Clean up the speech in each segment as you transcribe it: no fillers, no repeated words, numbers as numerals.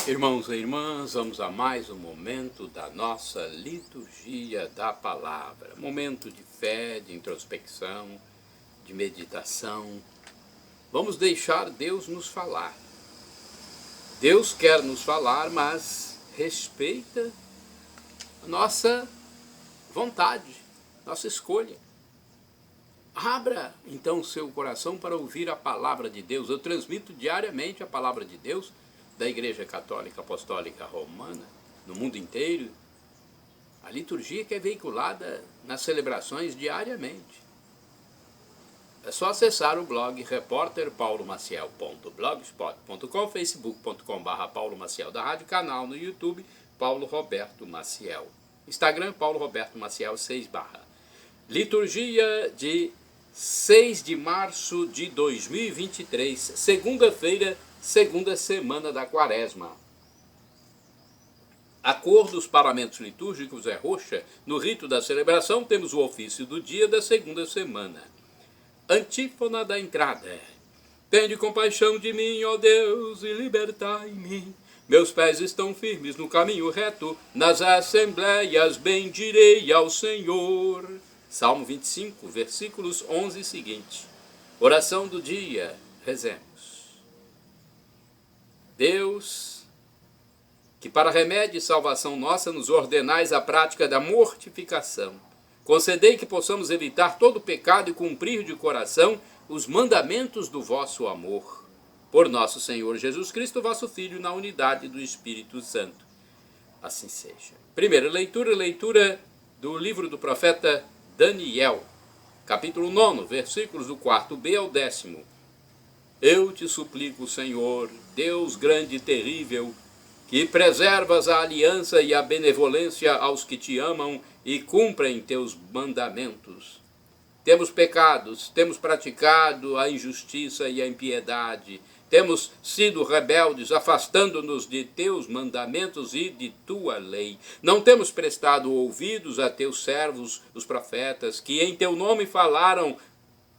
Irmãos e irmãs, vamos a mais um momento da nossa liturgia da palavra. Momento de fé, de introspecção, de meditação. Vamos deixar Deus nos falar. Deus quer nos falar, mas respeita a nossa vontade, nossa escolha. Abra então o seu coração para ouvir a palavra de Deus. Eu transmito diariamente a palavra de Deus da Igreja Católica Apostólica Romana, no mundo inteiro, a liturgia que é veiculada nas celebrações diariamente. É só acessar o blog repórterpaulomaciel.blogspot.com, facebook.com/Paulo Maciel da Rádio, canal no YouTube, Paulo Roberto Maciel, Instagram, Paulo Roberto Maciel 6 /. Liturgia de 6 de março de 2023, segunda-feira, segunda semana da Quaresma. A cor dos paramentos litúrgicos é roxa. No rito da celebração temos o ofício do dia da segunda semana. Antífona da entrada. Tende compaixão de mim, ó Deus, e libertai-me. Meus pés estão firmes no caminho reto, nas assembleias bendirei ao Senhor. Salmo 25, versículos 11 e seguinte. Oração do dia, rezemos. Deus, que para remédio e salvação nossa nos ordenais a prática da mortificação, concedei que possamos evitar todo pecado e cumprir de coração os mandamentos do vosso amor. Por nosso Senhor Jesus Cristo, vosso Filho, na unidade do Espírito Santo. Assim seja. Primeira leitura do livro do profeta Daniel, capítulo 9, versículos do 4b ao 10º. Eu te suplico, Senhor, Deus grande e terrível, que preservas a aliança e a benevolência aos que te amam e cumprem teus mandamentos. Temos pecados, temos praticado a injustiça e a impiedade, temos sido rebeldes, afastando-nos de teus mandamentos e de tua lei. Não temos prestado ouvidos a teus servos, os profetas, que em teu nome falaram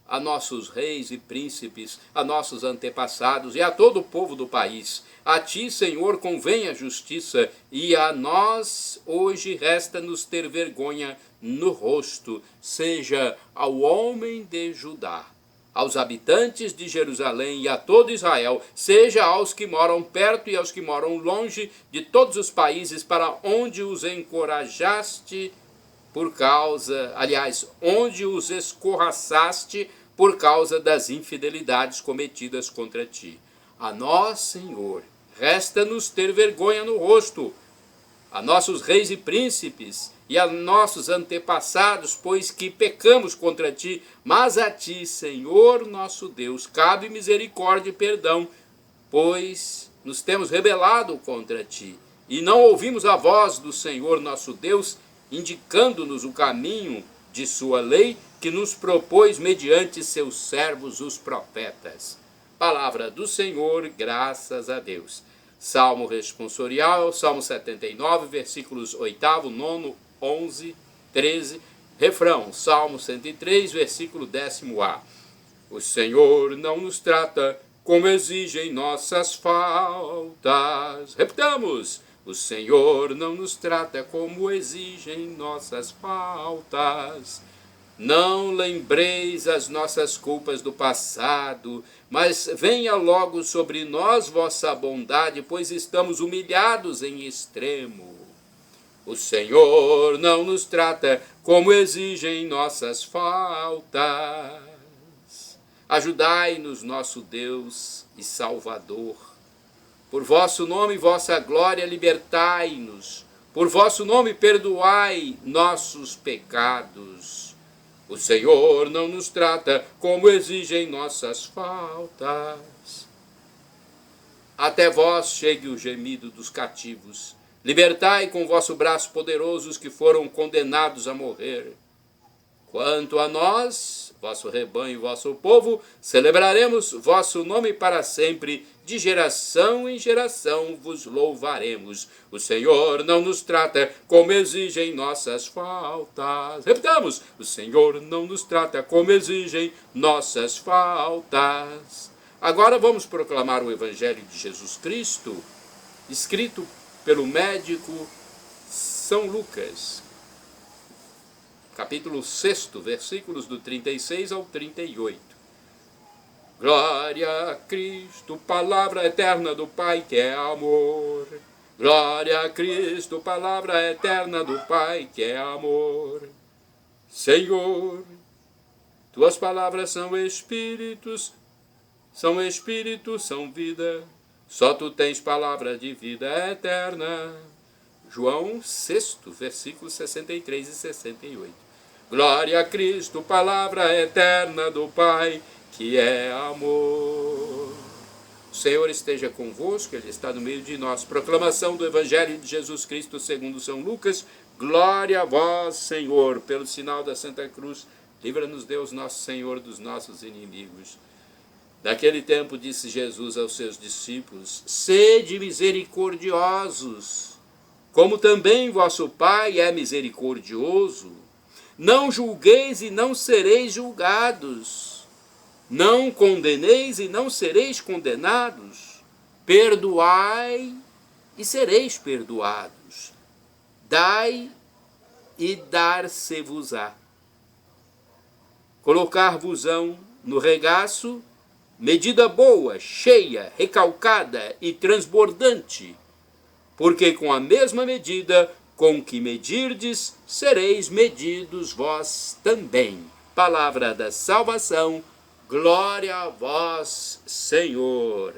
a nossos reis e príncipes, a nossos antepassados e a todo o povo do país. A ti, Senhor, convém a justiça, e a nós hoje resta-nos ter vergonha no rosto, seja ao homem de Judá, aos habitantes de Jerusalém e a todo Israel, seja aos que moram perto e aos que moram longe de todos os países para onde os encorajaste onde os escorraçaste por causa das infidelidades cometidas contra ti. A nós, Senhor, resta-nos ter vergonha no rosto, a nossos reis e príncipes e a nossos antepassados, pois que pecamos contra ti, mas a ti, Senhor nosso Deus, cabe misericórdia e perdão, pois nos temos rebelado contra ti e não ouvimos a voz do Senhor nosso Deus, indicando-nos o caminho de sua lei, que nos propôs mediante seus servos, os profetas. Palavra do Senhor, graças a Deus. Salmo responsorial, Salmo 79, versículos 8º, 9º, 11, 13. Refrão, Salmo 103, versículo 10a. O Senhor não nos trata como exigem nossas faltas. Repitamos. O Senhor não nos trata como exigem nossas faltas. Não lembreis as nossas culpas do passado, mas venha logo sobre nós vossa bondade, pois estamos humilhados em extremo. O Senhor não nos trata como exigem nossas faltas. Ajudai-nos, nosso Deus e Salvador. Por vosso nome e vossa glória, libertai-nos. Por vosso nome, perdoai nossos pecados. O Senhor não nos trata como exigem nossas faltas. Até vós chegue o gemido dos cativos. Libertai com vosso braço poderoso os que foram condenados a morrer. Quanto a nós, vosso rebanho e vosso povo, celebraremos vosso nome para sempre, de geração em geração vos louvaremos. O Senhor não nos trata como exigem nossas faltas. Repitamos, o Senhor não nos trata como exigem nossas faltas. Agora vamos proclamar o Evangelho de Jesus Cristo, escrito pelo médico São Lucas, capítulo 6, versículos do 36 ao 38. Glória a Cristo, palavra eterna do Pai que é amor. Glória a Cristo, palavra eterna do Pai que é amor. Senhor, tuas palavras são espíritos, são vida. Só tu tens palavra de vida eterna. João 6, versículos 63 e 68. Glória a Cristo, palavra eterna do Pai, que é amor. O Senhor esteja convosco, Ele está no meio de nós. Proclamação do Evangelho de Jesus Cristo segundo São Lucas. Glória a vós, Senhor, pelo sinal da Santa Cruz. Livra-nos, Deus nosso Senhor, dos nossos inimigos. Naquele tempo disse Jesus aos seus discípulos: sede misericordiosos, como também vosso Pai é misericordioso. Não julgueis e não sereis julgados. Não condeneis e não sereis condenados. Perdoai e sereis perdoados. Dai e dar-se-vos-á. Colocar-vos-ão no regaço medida boa, cheia, recalcada e transbordante, porque com a mesma medida com que medirdes, sereis medidos vós também. Palavra da salvação, glória a vós, Senhor.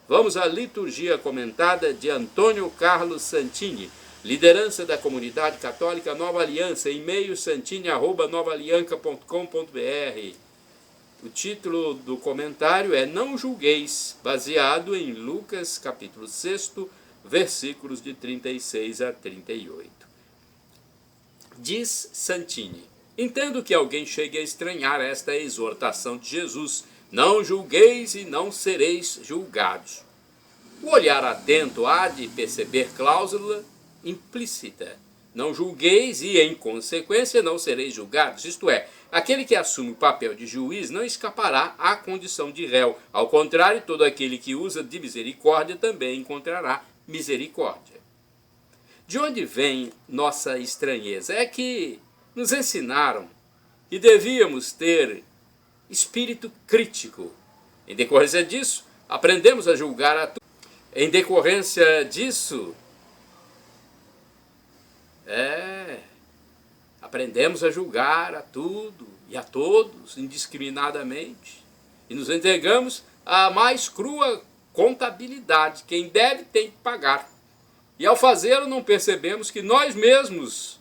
Vamos à liturgia comentada de Antônio Carlos Santini, liderança da comunidade católica Nova Aliança, e-mail santini@novaalianca.com.br. O título do comentário é Não Julgueis, baseado em Lucas capítulo 6, versículos de 36 a 38. Diz Santini: entendo que alguém chegue a estranhar esta exortação de Jesus: não julgueis e não sereis julgados. O olhar atento há de perceber cláusula implícita: não julgueis e, em consequência, não sereis julgados. Isto é, aquele que assume o papel de juiz não escapará à condição de réu. Ao contrário, todo aquele que usa de misericórdia também encontrará misericórdia. De onde vem nossa estranheza? É que nos ensinaram que devíamos ter espírito crítico. Em decorrência disso, aprendemos a julgar a tudo. Em decorrência disso, aprendemos a julgar a tudo e a todos indiscriminadamente. E nos entregamos à mais crua contabilidade. Quem deve tem que pagar. E ao fazê-lo não percebemos que nós mesmos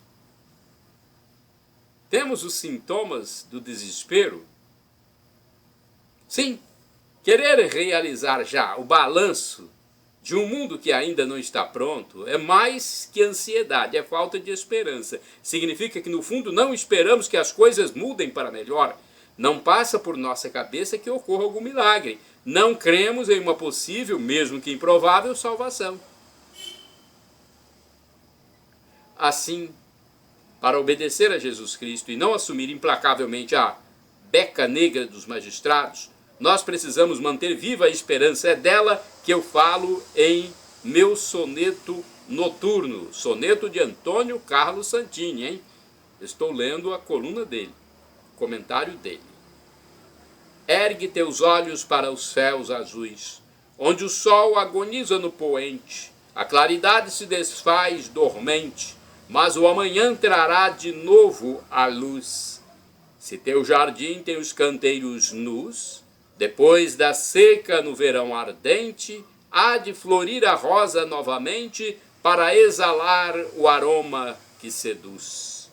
temos os sintomas do desespero. Sim, querer realizar já o balanço de um mundo que ainda não está pronto é mais que ansiedade, é falta de esperança. Significa que no fundo não esperamos que as coisas mudem para melhor. Não passa por nossa cabeça que ocorra algum milagre. Não cremos em uma possível, mesmo que improvável, salvação. Assim, para obedecer a Jesus Cristo e não assumir implacavelmente a beca negra dos magistrados, nós precisamos manter viva a esperança. É dela que eu falo em meu soneto noturno, soneto de Antônio Carlos Santini, hein? Estou lendo a coluna dele, comentário dele. Ergue teus olhos para os céus azuis, onde o sol agoniza no poente, a claridade se desfaz dormente, mas o amanhã trará de novo a luz. Se teu jardim tem os canteiros nus, depois da seca no verão ardente, há de florir a rosa novamente para exalar o aroma que seduz.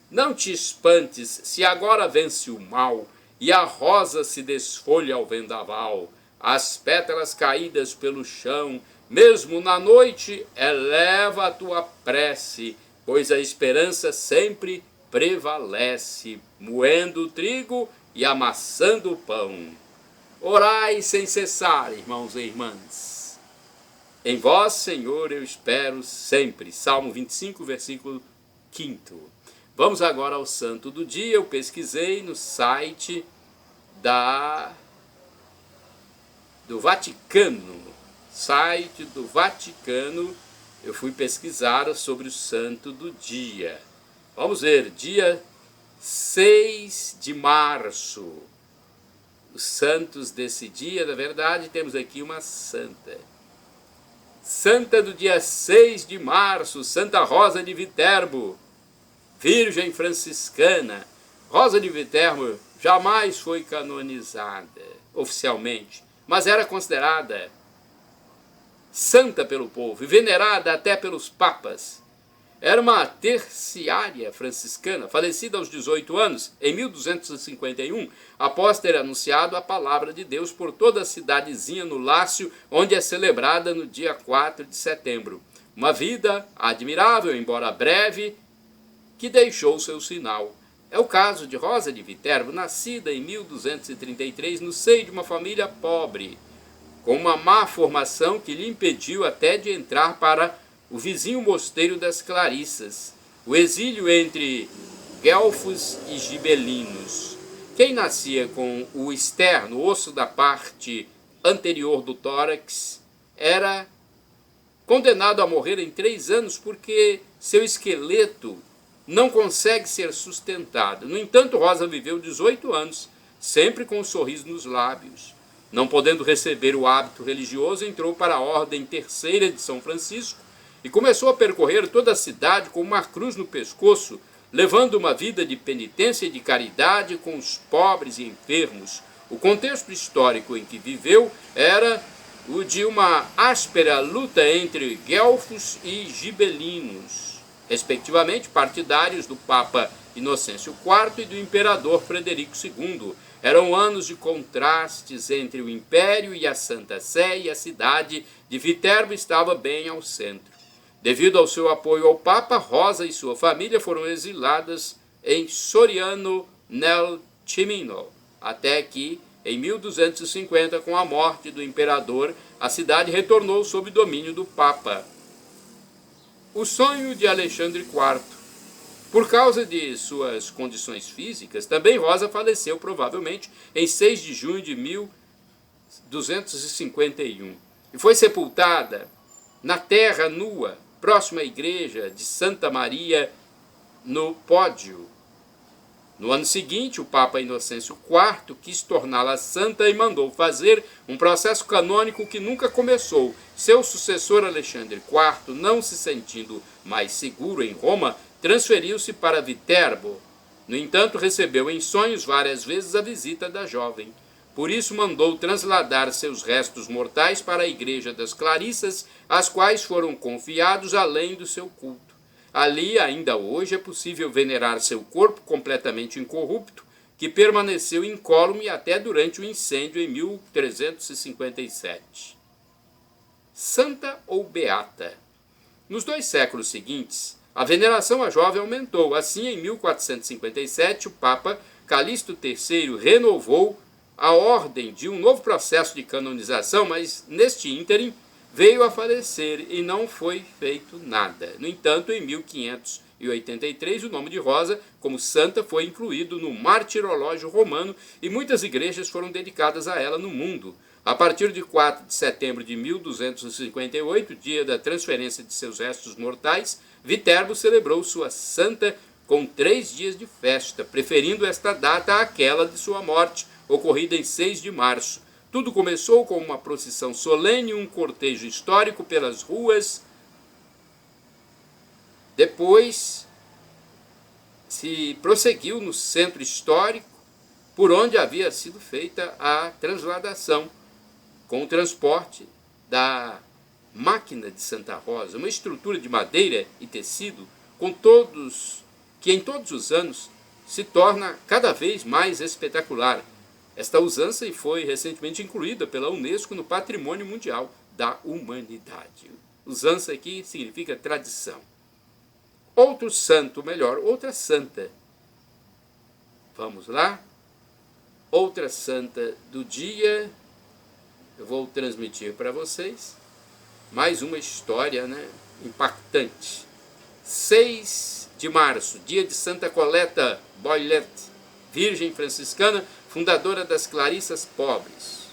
Não te espantes se agora vence o mal e a rosa se desfolha ao vendaval, as pétalas caídas pelo chão, mesmo na noite eleva a tua prece, pois a esperança sempre prevalece, moendo o trigo e amassando o pão. Orai sem cessar, irmãos e irmãs. Em vós, Senhor, eu espero sempre. Salmo 25, versículo 5. Vamos agora ao santo do dia. Eu pesquisei no site do Vaticano. site do Vaticano, eu fui pesquisar sobre o santo do dia. Vamos ver, dia 6 de março. Os santos desse dia, na verdade, temos aqui uma santa. Santa do dia 6 de março, Santa Rosa de Viterbo, Virgem franciscana. Rosa de Viterbo jamais foi canonizada oficialmente, mas era considerada santa pelo povo e venerada até pelos papas. Era uma terciária franciscana, falecida aos 18 anos, em 1251, após ter anunciado a palavra de Deus por toda a cidadezinha no Lácio, onde é celebrada no dia 4 de setembro. Uma vida admirável, embora breve, que deixou seu sinal. É o caso de Rosa de Viterbo, nascida em 1233 no seio de uma família pobre, com uma má formação que lhe impediu até de entrar para o vizinho mosteiro das Clarissas, o exílio entre guelfos e gibelinos. Quem nascia com o externo, osso da parte anterior do tórax, era condenado a morrer em 3 anos porque seu esqueleto não consegue ser sustentado. No entanto, Rosa viveu 18 anos, sempre com um sorriso nos lábios. Não podendo receber o hábito religioso, entrou para a Ordem Terceira de São Francisco e começou a percorrer toda a cidade com uma cruz no pescoço, levando uma vida de penitência e de caridade com os pobres e enfermos. O contexto histórico em que viveu era o de uma áspera luta entre guelfos e gibelinos, respectivamente partidários do Papa Inocêncio IV e do Imperador Frederico II. Eram anos de contrastes entre o Império e a Santa Sé, e a cidade de Viterbo estava bem ao centro. Devido ao seu apoio ao Papa, Rosa e sua família foram exiladas em Soriano nel Cimino, até que, em 1250, com a morte do imperador, a cidade retornou sob domínio do Papa. O sonho de Alexandre IV. Por causa de suas condições físicas, também Rosa faleceu provavelmente em 6 de junho de 1251 e foi sepultada na terra nua, próxima à igreja de Santa Maria no Pódio. No ano seguinte, o Papa Inocêncio IV quis torná-la santa e mandou fazer um processo canônico que nunca começou. Seu sucessor Alexandre IV, não se sentindo mais seguro em Roma, transferiu-se para Viterbo. No entanto, recebeu em sonhos várias vezes a visita da jovem. Por isso mandou trasladar seus restos mortais para a igreja das Clarissas, às quais foram confiados além do seu culto. Ali, ainda hoje, é possível venerar seu corpo completamente incorrupto, que permaneceu incólume até durante o incêndio em 1357. Santa ou beata? Nos 2 séculos seguintes, a veneração à jovem aumentou. Assim, em 1457, o Papa Calixto III renovou a ordem de um novo processo de canonização, mas neste ínterim veio a falecer e não foi feito nada. No entanto, em 1583, o nome de Rosa como santa foi incluído no martirológio romano e muitas igrejas foram dedicadas a ela no mundo. A partir de 4 de setembro de 1258, dia da transferência de seus restos mortais, Viterbo celebrou sua santa com 3 dias de festa, preferindo esta data àquela de sua morte, ocorrida em 6 de março. Tudo começou com uma procissão solene e um cortejo histórico pelas ruas. Depois se prosseguiu no centro histórico, por onde havia sido feita a transladação, com o transporte da máquina de Santa Rosa, uma estrutura de madeira e tecido que em todos os anos se torna cada vez mais espetacular. Esta usança foi recentemente incluída pela Unesco no Patrimônio Mundial da Humanidade. Usança aqui significa tradição. Outro santo, melhor, outra santa. Vamos lá? Outra santa do dia. Eu vou transmitir para vocês mais uma história, impactante. 6 de março, dia de Santa Coleta Boilet, virgem franciscana, fundadora das Clarissas Pobres.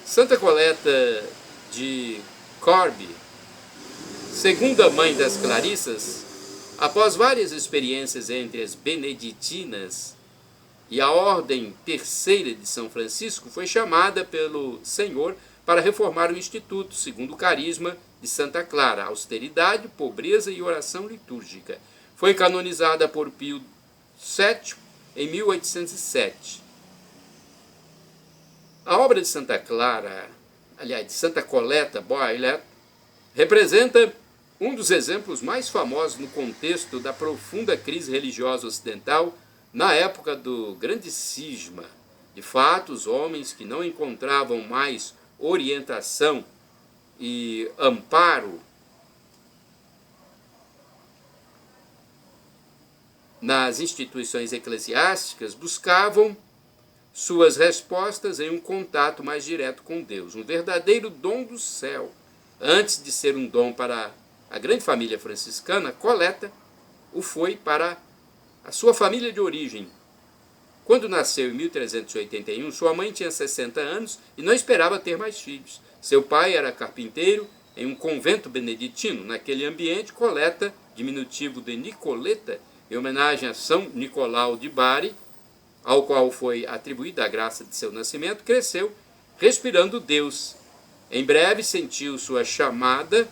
Santa Coleta de Corbie, segunda mãe das Clarissas, após várias experiências entre as beneditinas e a Ordem Terceira de São Francisco, foi chamada pelo Senhor para reformar o Instituto, segundo o carisma de Santa Clara, austeridade, pobreza e oração litúrgica. Foi canonizada por Pio VII em 1807. A obra de Santa Clara, aliás, de Santa Coletta Boilet, representa um dos exemplos mais famosos no contexto da profunda crise religiosa ocidental na época do Grande Cisma. De fato, os homens que não encontravam mais orientação e amparo nas instituições eclesiásticas buscavam suas respostas em um contato mais direto com Deus, um verdadeiro dom do céu. Antes de ser um dom para a grande família franciscana, Coletta o foi para a sua família de origem. Quando nasceu em 1381, sua mãe tinha 60 anos e não esperava ter mais filhos. Seu pai era carpinteiro em um convento beneditino. Naquele ambiente, Coletta, diminutivo de Nicoleta, em homenagem a São Nicolau de Bari, ao qual foi atribuída a graça de seu nascimento, cresceu respirando Deus. Em breve sentiu sua chamada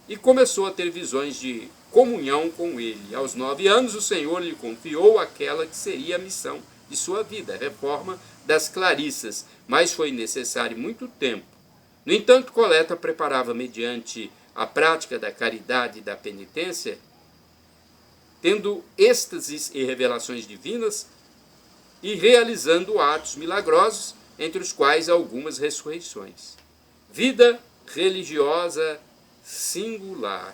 e começou a ter visões de comunhão com ele. Aos 9 anos, o Senhor lhe confiou aquela que seria a missão de sua vida, a reforma das Clarissas, mas foi necessário muito tempo. No entanto, Coletta preparava, mediante a prática da caridade e da penitência, tendo êxtases e revelações divinas e realizando atos milagrosos, entre os quais algumas ressurreições. Vida religiosa singular.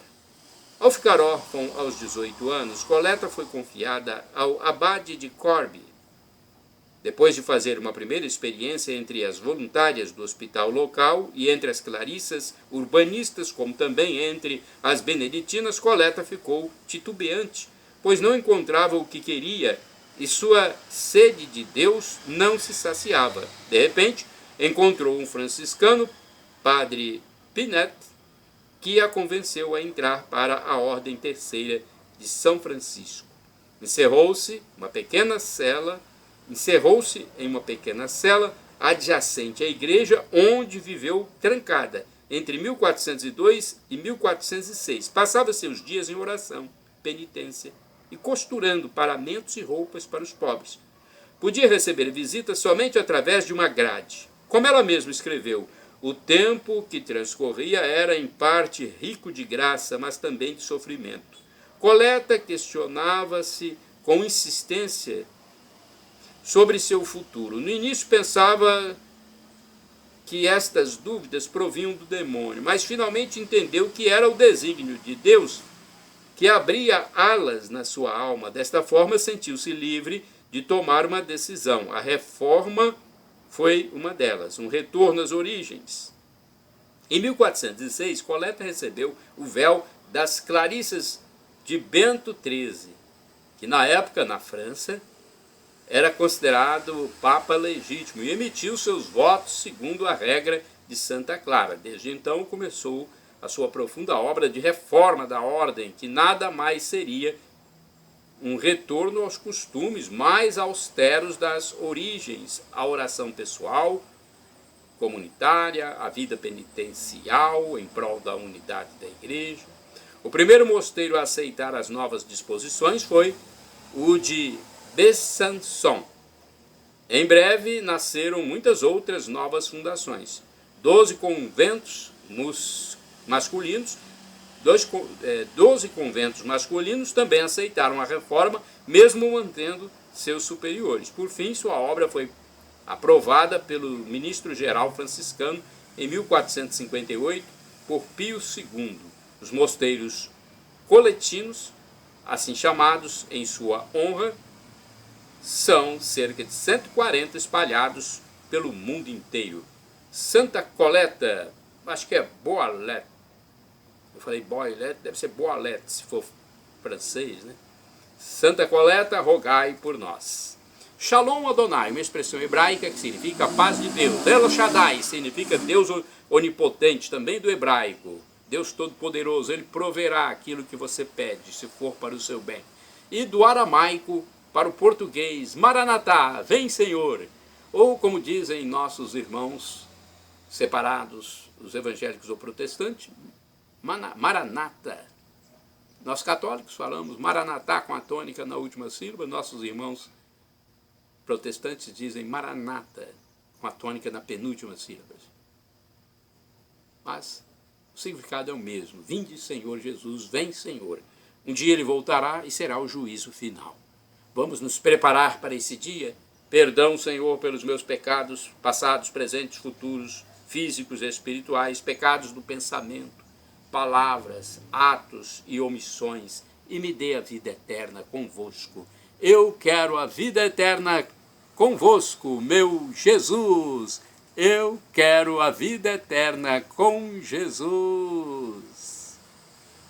Ao ficar órfão aos 18 anos, Coletta foi confiada ao abade de Corbie. Depois de fazer uma primeira experiência entre as voluntárias do hospital local e entre as clarissas urbanistas, como também entre as beneditinas, Coletta ficou titubeante, pois não encontrava o que queria e sua sede de Deus não se saciava. De repente, encontrou um franciscano, Padre Pinet, que a convenceu a entrar para a Ordem Terceira de São Francisco. Encerrou-se em uma pequena cela adjacente à igreja, onde viveu trancada entre 1402 e 1406. Passava seus dias em oração, penitência e costurando paramentos e roupas para os pobres. Podia receber visitas somente através de uma grade. Como ela mesma escreveu, o tempo que transcorria era em parte rico de graça, mas também de sofrimento. Coletta questionava-se com insistência sobre seu futuro. No início pensava que estas dúvidas provinham do demônio, mas finalmente entendeu que era o desígnio de Deus que abria alas na sua alma. Desta forma, sentiu-se livre de tomar uma decisão. A reforma foi uma delas, um retorno às origens. Em 1406, Coletta recebeu o véu das Clarissas de Bento XIII, que na época, na França, era considerado Papa legítimo e emitiu seus votos segundo a regra de Santa Clara. Desde então começou a sua profunda obra de reforma da ordem, que nada mais seria um retorno aos costumes mais austeros das origens, a oração pessoal, comunitária, a vida penitencial em prol da unidade da igreja. O primeiro mosteiro a aceitar as novas disposições foi o de Besançon. Em breve nasceram muitas outras novas fundações. 12 conventos masculinos, 12 conventos masculinos também aceitaram a reforma, mesmo mantendo seus superiores. Por fim, sua obra foi aprovada pelo ministro-geral franciscano em 1458 por Pio II. Os mosteiros coletinos, assim chamados em sua honra, são cerca de 140 espalhados pelo mundo inteiro. Santa Coletta, acho que é Boilet. Eu falei Boilet, deve ser Boilet, se for francês, né? Santa Coletta, rogai por nós. Shalom Adonai, uma expressão hebraica que significa paz de Deus. El Shaddai significa Deus onipotente, também do hebraico, Deus Todo-Poderoso, Ele proverá aquilo que você pede, se for para o seu bem. E do aramaico para o português, Maranatá, vem Senhor. Ou como dizem nossos irmãos separados, os evangélicos ou protestantes, Maranata. Nós católicos falamos Maranatá com a tônica na última sílaba, nossos irmãos protestantes dizem Maranata com a tônica na penúltima sílaba. Mas o significado é o mesmo. Vinde, Senhor Jesus, vem, Senhor. Um dia Ele voltará e será o juízo final. Vamos nos preparar para esse dia? Perdão, Senhor, pelos meus pecados, passados, presentes, futuros, físicos e espirituais, pecados do pensamento, palavras, atos e omissões, e me dê a vida eterna convosco. Eu quero a vida eterna convosco, meu Jesus. Eu quero a vida eterna com Jesus.